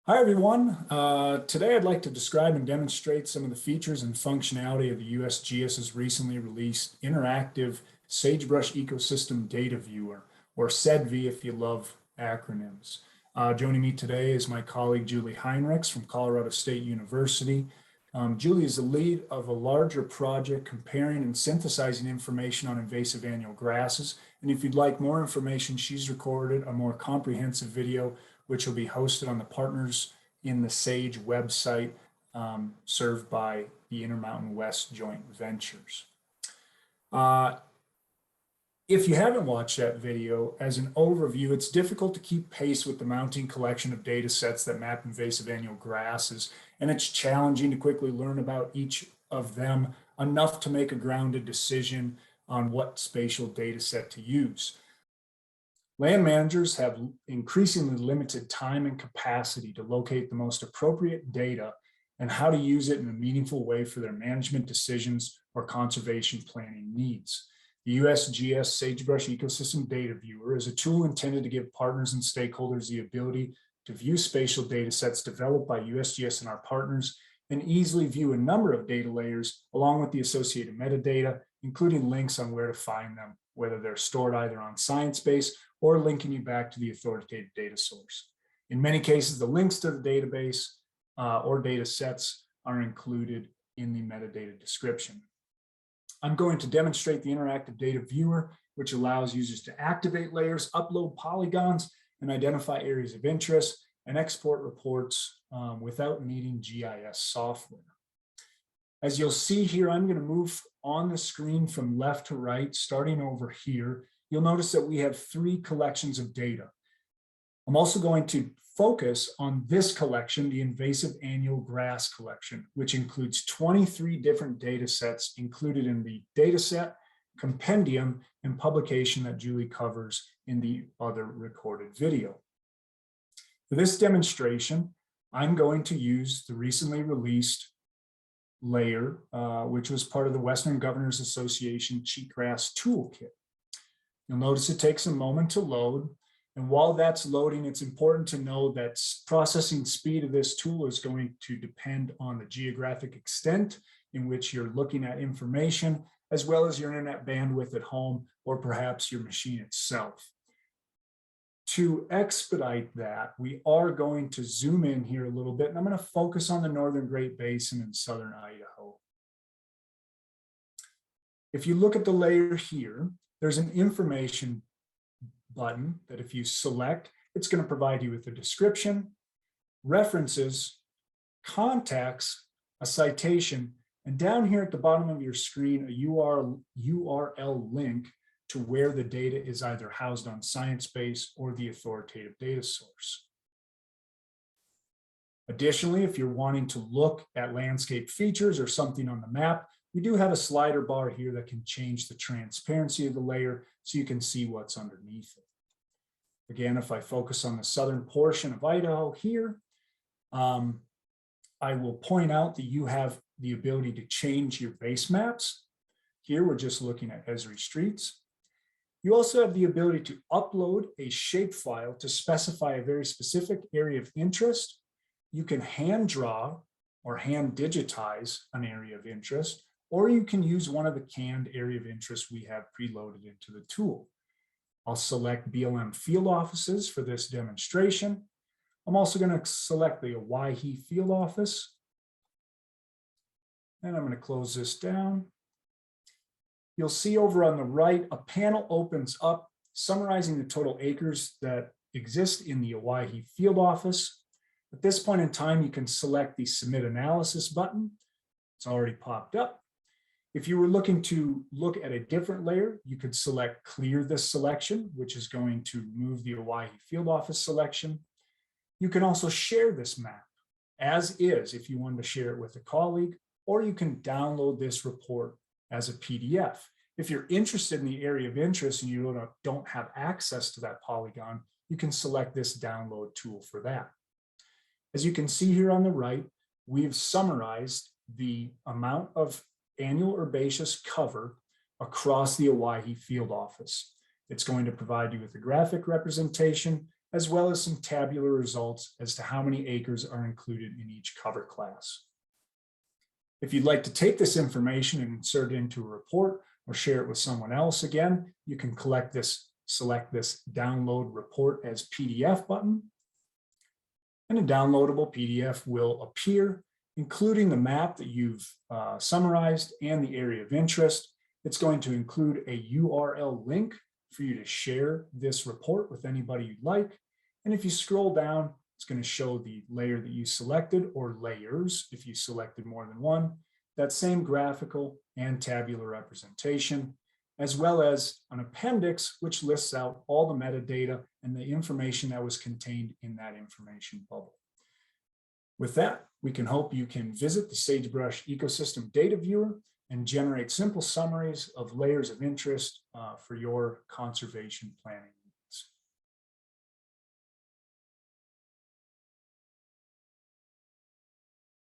Hi, everyone. Today I'd like to describe and demonstrate some of the features and functionality of the USGS's recently released interactive Sagebrush Ecosystem Data Viewer, or SEDV if you love acronyms. Joining me today is my colleague Julie Heinrichs from Colorado State University. Julie is the lead of a larger project comparing and synthesizing information on invasive annual grasses. And if you'd like more information, she's recorded a more comprehensive video which will be hosted on the Partners in the Sage website served by the Intermountain West Joint Ventures. If you haven't watched that video, as an overview, it's difficult to keep pace with the mounting collection of data sets that map invasive annual grasses, and it's challenging to quickly learn about each of them enough to make a grounded decision on what spatial data set to use. Land managers have increasingly limited time and capacity to locate the most appropriate data and how to use it in a meaningful way for their management decisions or conservation planning needs. The USGS Sagebrush Ecosystem Data Viewer is a tool intended to give partners and stakeholders the ability to view spatial data sets developed by USGS and our partners and easily view a number of data layers along with the associated metadata, including links on where to find them, whether they're stored either on Sciencebase or linking you back to the authoritative data source. In many cases, the links to the database or data sets are included in the metadata description. I'm going to demonstrate the interactive data viewer, which allows users to activate layers, upload polygons, and identify areas of interest and export reports without needing GIS software. As you'll see here, I'm going to move on the screen from left to right, starting over here. You'll notice that we have 3 collections of data. I'm also going to focus on this collection, the invasive annual grass collection, which includes 23 different data sets included in the data set, compendium, and publication that Julie covers in the other recorded video. For this demonstration, I'm going to use the recently released layer, which was part of the Western Governors Association Cheatgrass Toolkit. You'll notice it takes a moment to load. And while that's loading, it's important to know that processing speed of this tool is going to depend on the geographic extent in which you're looking at information, as well as your internet bandwidth at home, or perhaps your machine itself. To expedite that, we are going to zoom in here a little bit, and I'm going to focus on the Northern Great Basin in southern Idaho. If you look at the layer here, there's an information button that if you select, it's going to provide you with a description, references, contacts, a citation, and down here at the bottom of your screen, a URL link to where the data is either housed on Sciencebase or the authoritative data source. Additionally, if you're wanting to look at landscape features or something on the map, we do have a slider bar here that can change the transparency of the layer so you can see what's underneath it. Again, if I focus on the southern portion of Idaho here, I will point out that you have the ability to change your base maps. Here, we're just looking at Esri Streets. You also have the ability to upload a shapefile to specify a very specific area of interest. You can hand draw or hand digitize an area of interest, or you can use one of the canned area of interest we have preloaded into the tool. I'll select BLM field offices for this demonstration. I'm also going to select the Owyhee field office. And I'm going to close this down. You'll see over on the right, a panel opens up summarizing the total acres that exist in the Owyhee field office. At this point in time, you can select the Submit Analysis button. It's already popped up. If you were looking to look at a different layer, you could select Clear this selection, which is going to remove the Owyhee field office selection. You can also share this map as is if you wanted to share it with a colleague, or you can download this report as a PDF. If you're interested in the area of interest and you don't have access to that polygon, you can select this download tool for that. As you can see here on the right, we've summarized the amount of annual herbaceous cover across the Owyhee field office. It's going to provide you with a graphic representation as well as some tabular results as to how many acres are included in each cover class. If you'd like to take this information and insert it into a report or share it with someone else, again, you can select this download report as PDF button, and a downloadable PDF will appear, including the map that you've summarized and the area of interest. It's going to include a URL link for you to share this report with anybody you'd like. And if you scroll down, it's going to show the layer that you selected, or layers if you selected more than one, that same graphical and tabular representation, as well as an appendix which lists out all the metadata and the information that was contained in that information bubble. With that, we can hope you can visit the Sagebrush Ecosystem Data Viewer and generate simple summaries of layers of interest for your conservation planning.